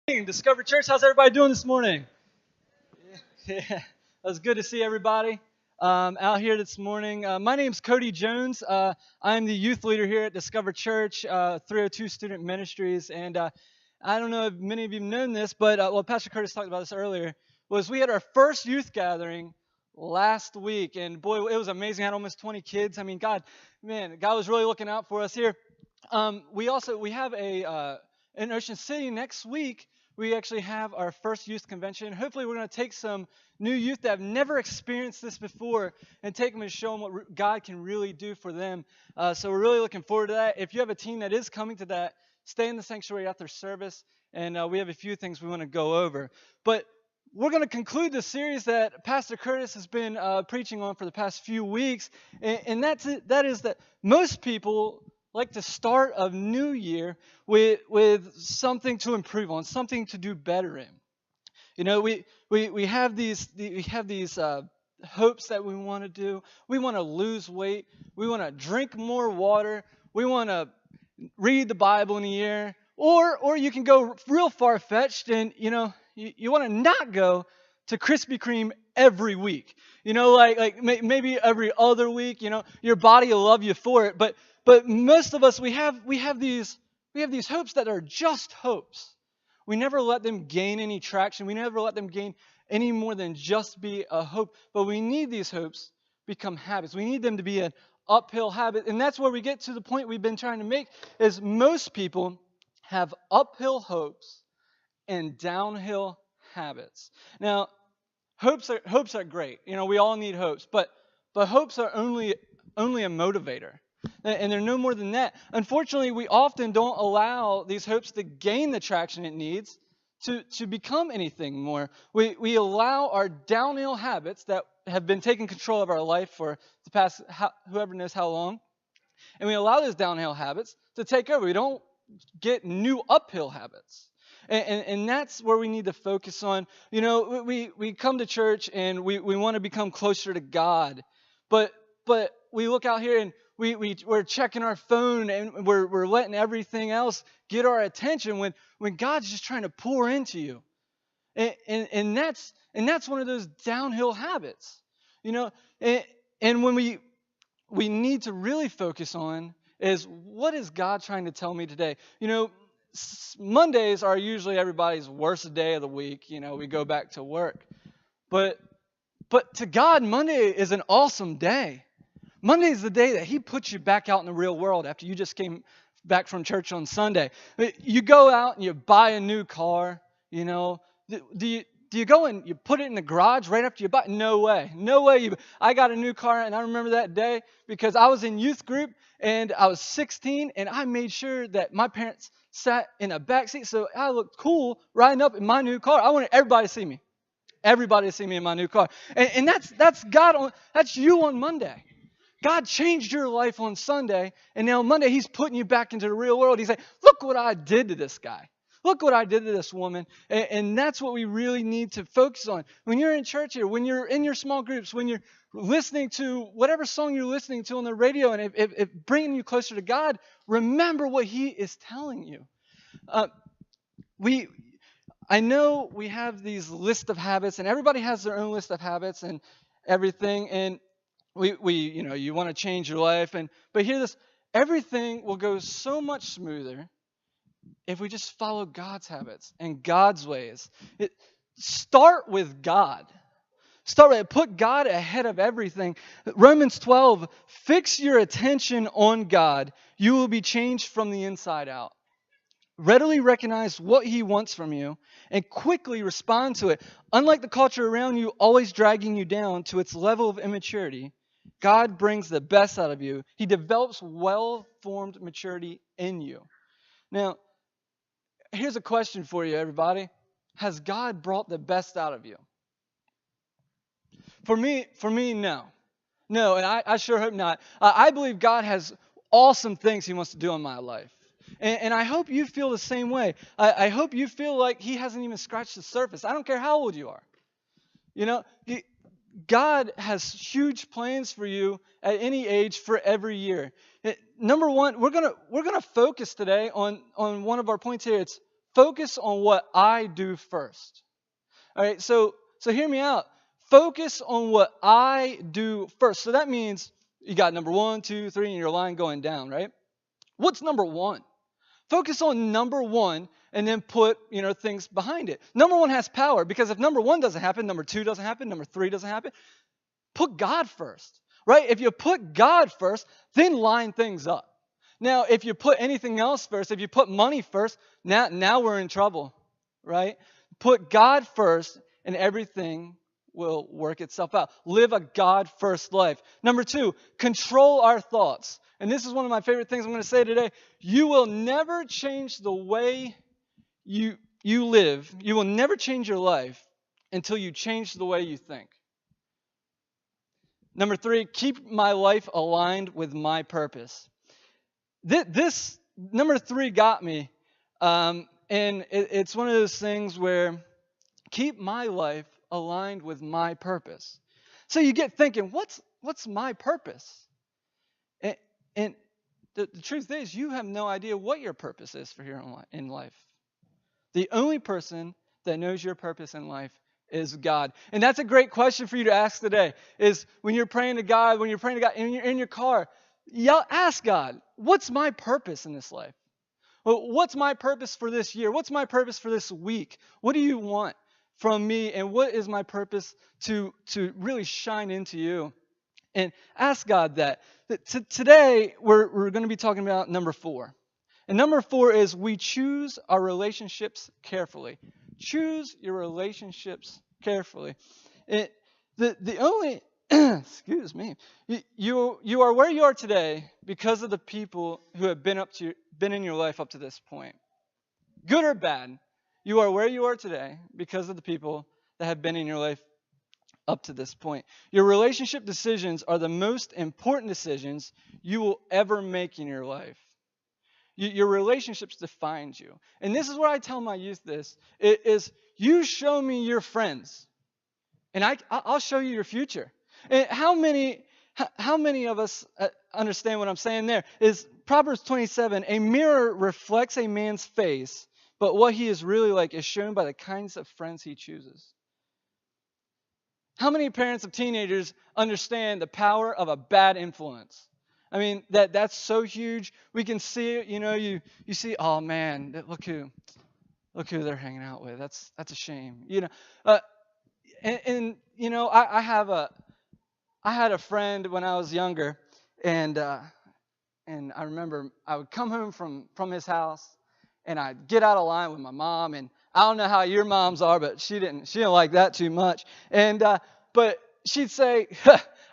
Discover Church, how's everybody doing this morning? Yeah, it was good to see everybody out here this morning. My name's Cody Jones. I'm the youth leader here at Discover Church, 302 Student Ministries. And I don't know if many of you have known this, but Pastor Curtis talked about this earlier, was we had our first youth gathering last week. And boy, it was amazing. I had almost 20 kids. I mean, God was really looking out for us here. We have in Ocean City next week. We actually have our first youth convention. Hopefully, we're going to take some new youth that have never experienced this before and take them and show them what God can really do for them. So we're really looking forward to that. If you have a team that is coming to that, stay in the sanctuary after service, and we have a few things we want to go over. But we're going to conclude the series that Pastor Curtis has been preaching on for the past few weeks, and that is that most people like to start a new year with something to improve on, something to do better in. You know, we have these hopes that we want to do. We want to lose weight. We want to drink more water. We want to read the Bible in a year. Or you can go real far-fetched and, you want to not go to Krispy Kreme every week. Like maybe every other week. Your body will love you for it. But most of us, we have these hopes that are just hopes. We never let them gain any traction. We never let them gain any more than just be a hope. But we need these hopes become habits. We need them to be an uphill habit. And that's where we get to the point we've been trying to make, is most people have uphill hopes and downhill habits. Now, hopes are great. We all need hopes, but hopes are only a motivator. And they're no more than that. Unfortunately, we often don't allow these hopes to gain the traction it needs to become anything more. We allow our downhill habits that have been taking control of our life for the past whoever knows how long, and we allow those downhill habits to take over. We don't get new uphill habits. And that's where we need to focus on. We come to church and we want to become closer to God, but we look out here and we're checking our phone and we're letting everything else get our attention when God's just trying to pour into you. And that's one of those downhill habits. And when we need to really focus on is, what is God trying to tell me today? Mondays are usually everybody's worst day of the week. We go back to work. But to God, Monday is an awesome day. Monday is the day that He puts you back out in the real world after you just came back from church on Sunday. You go out and you buy a new car. Do you go and you put it in the garage right after you buy it? No way. I got a new car, and I remember that day because I was in youth group and I was 16, and I made sure that my parents sat in a back seat so I looked cool riding up in my new car. I wanted everybody to see me. Everybody to see me in my new car. And that's God that's you on Monday. God changed your life on Sunday, and now Monday He's putting you back into the real world. He's like, look what I did to this guy. Look what I did to this woman. And that's what we really need to focus on. When you're in church here, when you're in your small groups, when you're listening to whatever song you're listening to on the radio, and if bringing you closer to God, remember what He is telling you. I know we have these list of habits, and everybody has their own list of habits and everything, and you want to change your life, but hear this, everything will go so much smoother if we just follow God's habits and God's ways. Start with God. Put God ahead of everything. Romans 12, fix your attention on God. You will be changed from the inside out. Readily recognize what He wants from you and quickly respond to it. Unlike the culture around you always dragging you down to its level of immaturity, God brings the best out of you. He develops well-formed maturity in you. Now, here's a question for you, everybody. Has God brought the best out of you? For me, no. No, and I sure hope not. I believe God has awesome things He wants to do in my life. And I hope you feel the same way. I hope you feel like He hasn't even scratched the surface. I don't care how old you are. God has huge plans for you at any age for every year. Number one, we're gonna focus today on one of our points here. It's focus on what I do first. All right, so hear me out. Focus on what I do first. So that means you got number 1, 2, 3 in your line going down, right? What's number 1? Focus on number 1 and then put, things behind it. Number 1 has power because if number 1 doesn't happen, number 2 doesn't happen, number 3 doesn't happen. Put God first, right? If you put God first, then line things up. Now, if you put anything else first, if you put money first, now we're in trouble, right? Put God first and everything will work itself out. Live a God-first life. Number 2, control our thoughts. And this is one of my favorite things I'm going to say today. You will never change the way you live. You will never change your life until you change the way you think. Number 3, keep my life aligned with my purpose. This number 3 got me. And it's one of those things where keep my life aligned with my purpose. So you get thinking, what's my purpose? And the truth is, you have no idea what your purpose is for here in life. The only person that knows your purpose in life is God. And that's a great question for you to ask today, is when you're praying to God, and you're in your car, ask God, what's my purpose in this life? Well, what's my purpose for this year? What's my purpose for this week? What do you want from me? And what is my purpose to really shine into you? And ask God that. Today, we're going to be talking about number 4. And number 4 is we choose our relationships carefully. Choose your relationships carefully. The only, excuse me, you are where you are today because of the people who have been in your life up to this point. Good or bad, you are where you are today because of the people that have been in your life up to this point. Your relationship decisions are the most important decisions you will ever make in your life. Your relationships define you. And this is what I tell my youth this, is you show me your friends, and I'll show you your future. And how many of us understand what I'm saying there? Is Proverbs 27, a mirror reflects a man's face, but what he is really like is shown by the kinds of friends he chooses. How many parents of teenagers understand the power of a bad influence? I mean, that's so huge. We can see it, you see, oh man, look who they're hanging out with. That's a shame. I had a friend when I was younger, and I remember I would come home from his house, and I'd get out of line with my mom, and I don't know how your moms are, but she didn't like that too much. And but she'd say,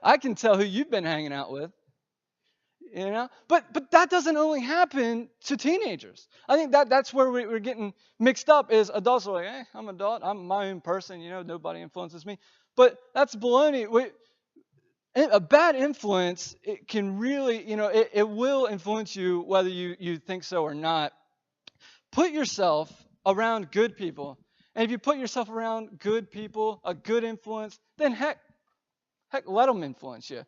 I can tell who you've been hanging out with. But that doesn't only happen to teenagers. I think that's where we're getting mixed up, is adults are like, I'm an adult, I'm my own person, nobody influences me. But that's baloney. A bad influence, it can really, it will influence you whether you think so or not. Put yourself around good people. And if you put yourself around good people, a good influence, then heck, let them influence you.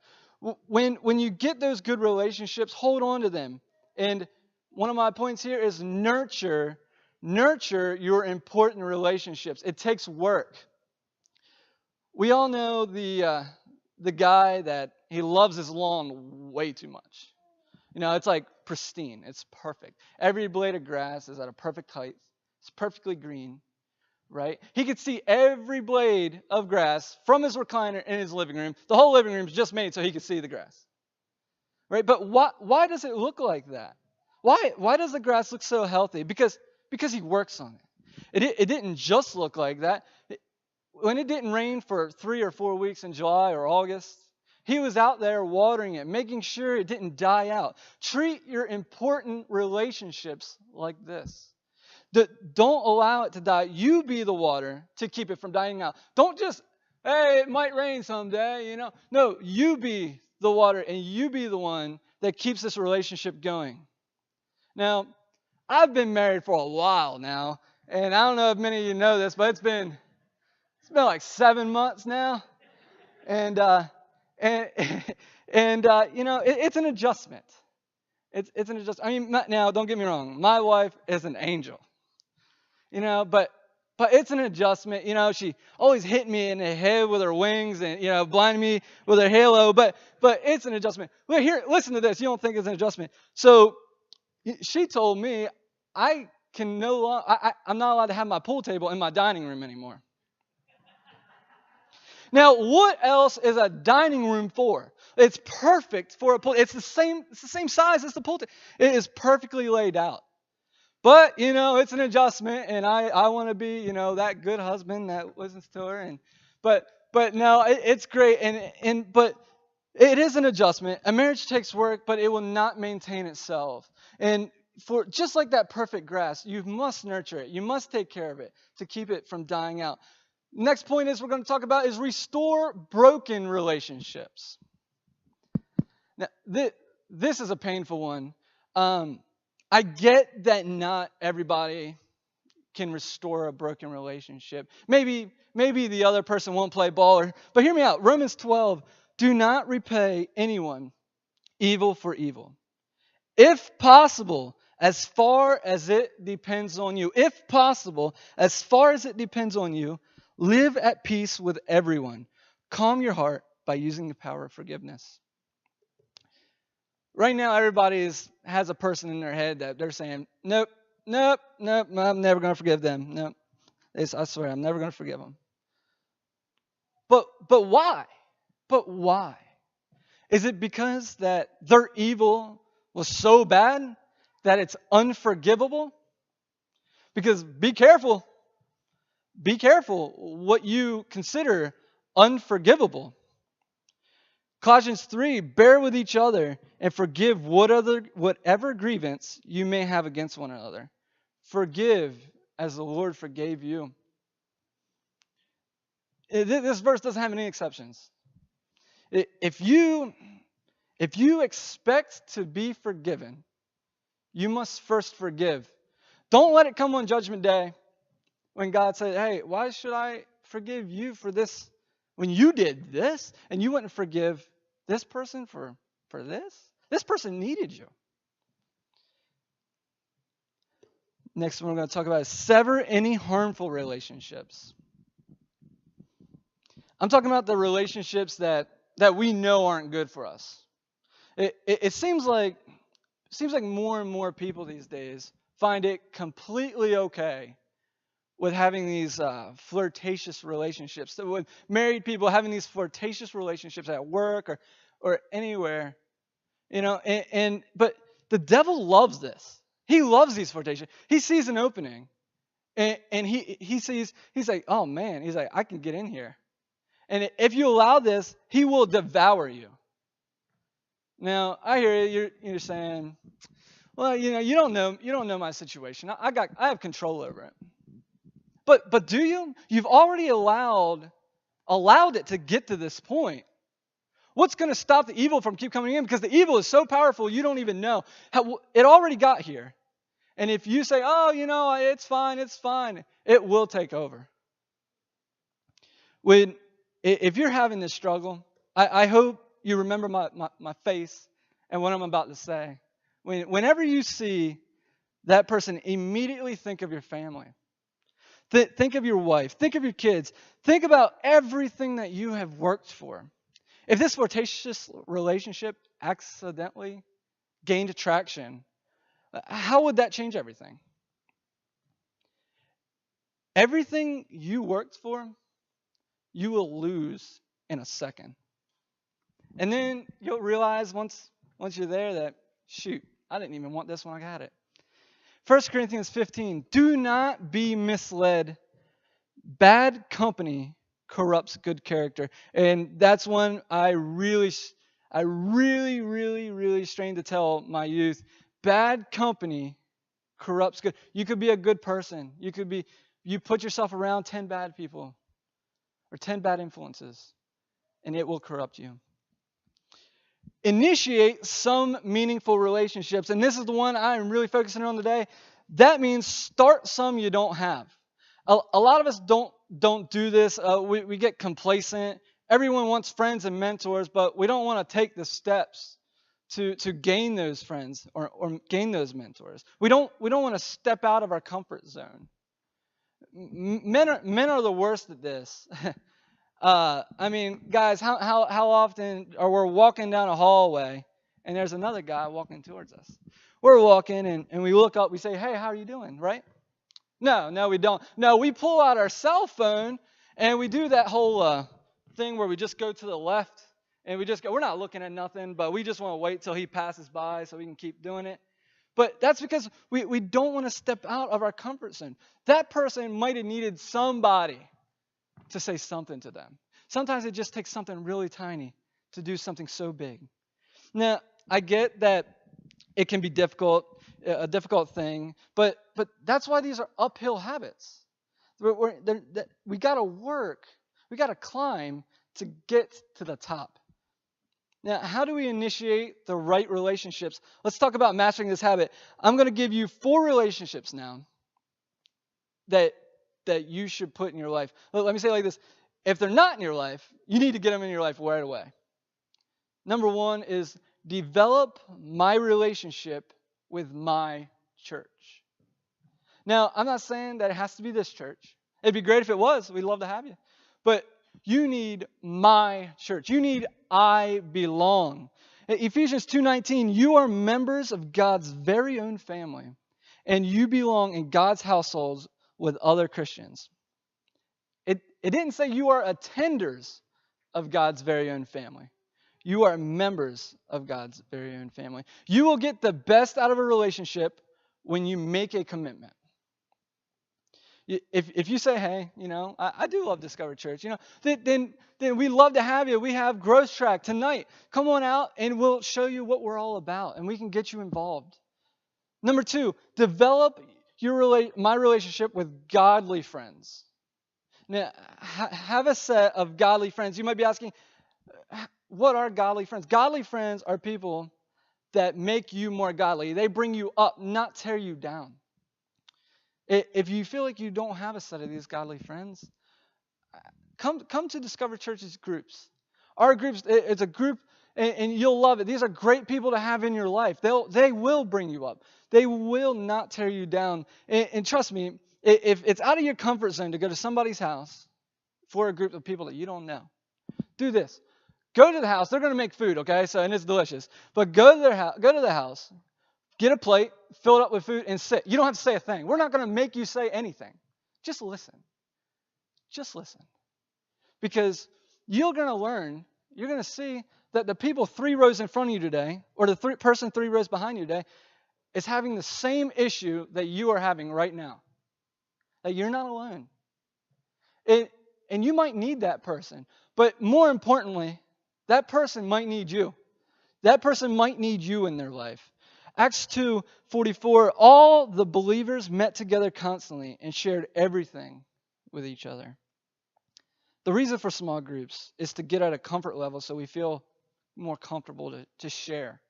When you get those good relationships, hold on to them. And one of my points here is nurture your important relationships. It takes work. We all know the guy that he loves his lawn way too much. It's like pristine. It's perfect. Every blade of grass is at a perfect height. It's perfectly green, right? He could see every blade of grass from his recliner in his living room. The whole living room is just made so he could see the grass, right? But why does it look like that? Why does the grass look so healthy? Because he works on it. It didn't just look like that. When it didn't rain for 3 or 4 weeks in July or August, he was out there watering it, making sure it didn't die out. Treat your important relationships like this. Don't allow it to die. You be the water to keep it from dying out. Don't just, hey, it might rain someday, No, you be the water, and you be the one that keeps this relationship going. Now, I've been married for a while now, and I don't know if many of you know this, but it's been like 7 months now. And it's an adjustment. It's an adjustment. I mean, now, don't get me wrong. My wife is an angel. But it's an adjustment. She always hit me in the head with her wings and blinding me with her halo. But it's an adjustment. Well, here, listen to this. You don't think it's an adjustment? So she told me I can no longer. I'm not allowed to have my pool table in my dining room anymore. Now, what else is a dining room for? It's perfect for a pool. It's the same size as the pool table. It is perfectly laid out. But, it's an adjustment, and I want to be, that good husband that listens to her. But no, it's great. But it is an adjustment. A marriage takes work, but it will not maintain itself. And for just like that perfect grass, you must nurture it. You must take care of it to keep it from dying out. Next point is we're going to talk about is restore broken relationships. Now, this is a painful one. I get that not everybody can restore a broken relationship. Maybe the other person won't play ball, but hear me out. Romans 12, do not repay anyone evil for evil. If possible, as far as it depends on you. If possible, as far as it depends on you, live at peace with everyone. Calm your heart by using the power of forgiveness. Right now, everybody has a person in their head that they're saying, nope, I'm never going to forgive them. Nope, I swear, I'm never going to forgive them. But why? But why? Is it because that their evil was so bad that it's unforgivable? Because be careful what you consider unforgivable. Colossians 3, bear with each other and forgive whatever grievance you may have against one another. Forgive as the Lord forgave you. This verse doesn't have any exceptions. If you expect to be forgiven, you must first forgive. Don't let it come on Judgment Day when God said, hey, why should I forgive you for this when you did this and you wouldn't forgive this person for this? This person needed you. Next one we're going to talk about is sever any harmful relationships. I'm talking about the relationships that we know aren't good for us. It seems like more and more people these days find it completely okay with having these flirtatious relationships. So with married people having these flirtatious relationships at work or anywhere, but the devil loves this. He loves these flirtations. He sees an opening, and he's like, oh man, he's like, I can get in here. And if you allow this, he will devour you. Now, I hear you're saying, well, you don't know my situation. I have control over it. But do you? You've already allowed it to get to this point. What's going to stop the evil from keep coming in? Because the evil is so powerful, you don't even know. It already got here. And if you say, oh, it's fine, it will take over. If you're having this struggle, I hope you remember my face and what I'm about to say. Whenever you see that person, immediately think of your family. Think of your wife. Think of your kids. Think about everything that you have worked for. If this flirtatious relationship accidentally gained traction, how would that change everything? Everything you worked for, you will lose in a second. And then you'll realize once you're there that, shoot, I didn't even want this when I got it. 1 Corinthians 15, do not be misled. Bad company corrupts good character. And that's one I really strain to tell my youth. Bad company corrupts good. You could be a good person. You put yourself around 10 bad people or 10 bad influences, and it will corrupt you. Initiate some meaningful relationships. And this is the one I'm really focusing on today. That means start some you don't have. A lot of us don't do this. We get complacent. Everyone wants friends and mentors, but we don't want to take the steps to gain those friends or gain those mentors. We don't want to step out of our comfort zone. Men are the worst at this. I mean, guys, how often are we walking down a hallway and there's another guy walking towards us? We're walking and we look up, we say, hey, how are you doing, right? No, we don't. No, we pull out our cell phone and we do that whole thing where we just go to the left and we just go, we're not looking at nothing, but we just want to wait till he passes by so we can keep doing it. But that's because we don't want to step out of our comfort zone. That person might have needed somebody to say something to them. Sometimes it just takes something really tiny to do something so big. Now, I get that it can be a difficult thing, but that's why these are uphill habits. We got to work, we got to climb to get to the top. Now, how do we initiate the right relationships? Let's talk about mastering this habit. I'm going to give you 4 relationships now that you should put in your life. Let me say it like this. If they're not in your life, you need to get them in your life right away. Number 1 is develop my relationship with my church. Now, I'm not saying that it has to be this church. It'd be great if it was. We'd love to have you. But you need my church. You need I belong. Ephesians 2:19, you are members of God's very own family, and you belong in God's households with other Christians. It didn't say you are attenders of God's very own family. You are members of God's very own family. You will get the best out of a relationship when you make a commitment. If you say, hey, I do love Discover Church, then we love to have you. We have Growth Track tonight. Come on out and we'll show you what we're all about and we can get you involved. Number 2, develop my relationship with godly friends. Now, have a set of godly friends. You might be asking, what are godly friends? Godly friends are people that make you more godly. They bring you up, not tear you down. If you feel like you don't have a set of these godly friends, come to Discover Church's groups. Our groups, it's a group, and you'll love it. These are great people to have in your life. They will bring you up. They will not tear you down. And trust me, if it's out of your comfort zone to go to somebody's house for a group of people that you don't know, do this. Go to the house. They're going to make food, okay? And it's delicious. But go to the house. Get a plate, fill it up with food, and sit. You don't have to say a thing. We're not going to make you say anything. Just listen. Just listen. Because you're going to learn, you're going to see that the people 3 rows in front of you today, or the person 3 rows behind you today, is having the same issue that you are having right now. That you're not alone. And you might need that person. But more importantly, that person might need you. That person might need you in their life. Acts 2:44, all the believers met together constantly and shared everything with each other. The reason for small groups is to get at a comfort level so we feel more comfortable to share.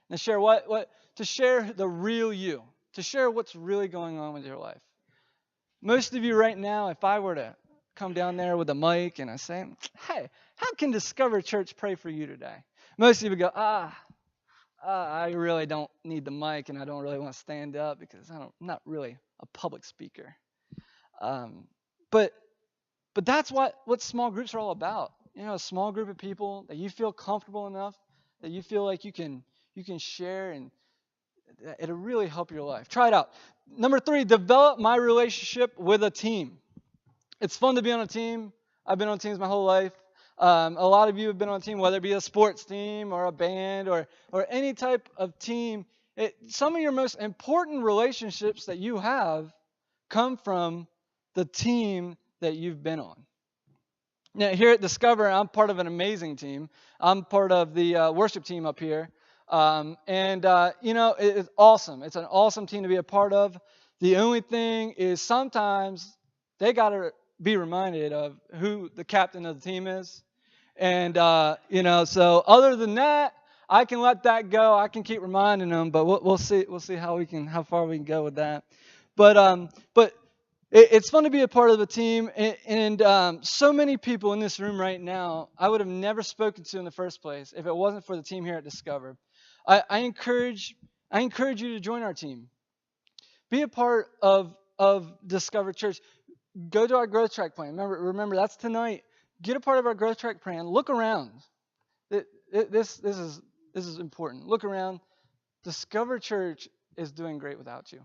And share what? To share the real you. To share what's really going on with your life. Most of you right now, if I were to come down there with a mic and I say, hey, how can Discover Church pray for you today? Most of you would go, I really don't need the mic and I don't really want to stand up because I'm not really a public speaker. But that's what small groups are all about. A small group of people that you feel comfortable enough, that you feel like you can share, and it'll really help your life. Try it out. Number 3, develop my relationship with a team. It's fun to be on a team. I've been on teams my whole life. A lot of you have been on a team, whether it be a sports team or a band or any type of team. Some of your most important relationships that you have come from the team that you've been on. Now, here at Discover, I'm part of an amazing team. I'm part of the worship team up here. It's awesome. It's an awesome team to be a part of. The only thing is sometimes they got to be reminded of who the captain of the team is. And, so other than that, I can let that go. I can keep reminding them, but we'll see how far we can go with that. But it's fun to be a part of the team. And so many people in this room right now, I would have never spoken to in the first place if it wasn't for the team here at Discover. I encourage you to join our team. Be a part of of Discover Church, go to our growth track plan. Remember that's tonight. Get a part of our growth track plan. Look around. This is important. Look around. Discover Church is doing great without you,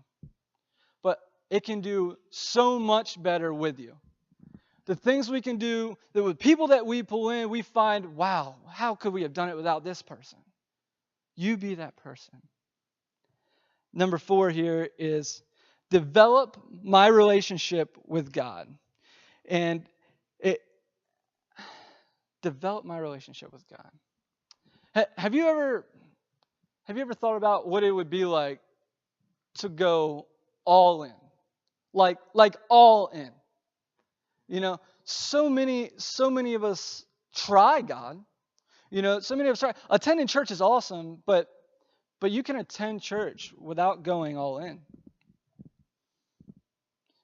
but it can do so much better with you. The things we can do, that with people that we pull in, we find, wow, how could we have done it without this person? You be that person. Number 4 here is develop my relationship with God. And develop my relationship with God. Have you ever thought about what it would be like to go all in? Like all in. You know, so many of us try God. You know, so many of us try. Attending church is awesome, but you can attend church without going all in.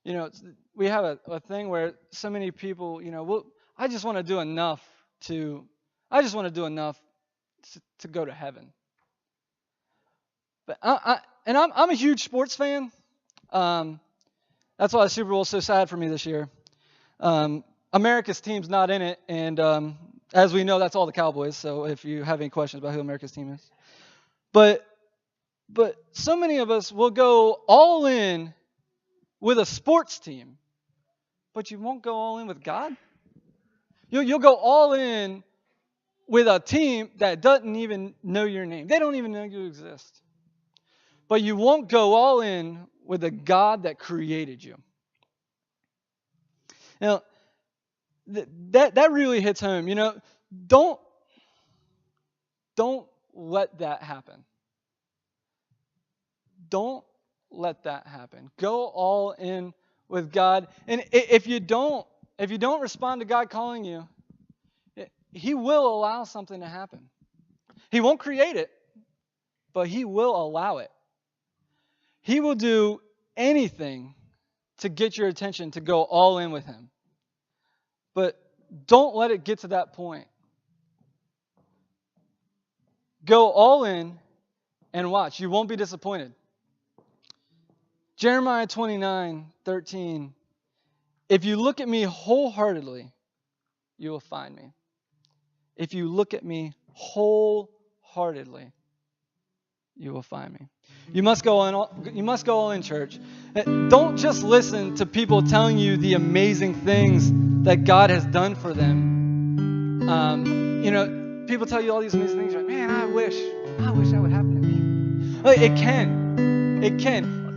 You know, we have a thing where so many people, you know, well, I just want to do enough to go to heaven. But I'm a huge sports fan. That's why the Super Bowl is so sad for me this year. America's team's not in it, and as we know, that's all the Cowboys. So if you have any questions about who America's team is, but so many of us will go all in with a sports team, but you won't go all in with God. You'll go all in with a team that doesn't even know your name. They don't even know you exist. But you won't go all in with the God that created you. Now, that really hits home. You know, don't let that happen. Don't let that happen. Go all in with God. And if you don't respond to God calling you, He will allow something to happen. He won't create it, but He will allow it. He will do anything to get your attention to go all in with Him. But don't let it get to that point. Go all in and watch. You won't be disappointed. Jeremiah 29:13. If you look at me wholeheartedly, you will find me. If you look at me wholeheartedly, you will find me. You must go all in, church. Don't just listen to people telling you the amazing things that God has done for them. You know, people tell you all these amazing things. You're like, man, I wish that would happen to me. Like, it can.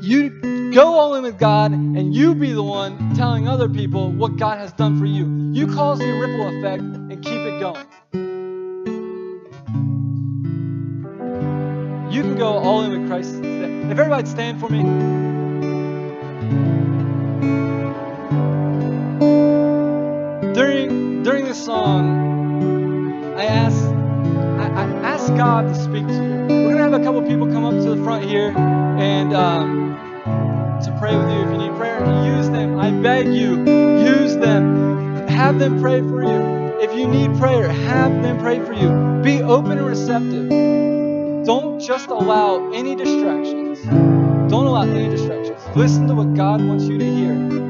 You go all in with God, and you be the one telling other people what God has done for you. You cause the ripple effect and keep it going. You can go all in with Christ today. If everybody stand for me. During this song, I asked God to speak to you. We're gonna have a couple people come up to the front here and to pray with you. If you need prayer, use them. I beg you, use them. Have them pray for you. If you need prayer, have them pray for you. Be open and receptive. Don't just allow any distractions. Don't allow any distractions. Listen to what God wants you to hear.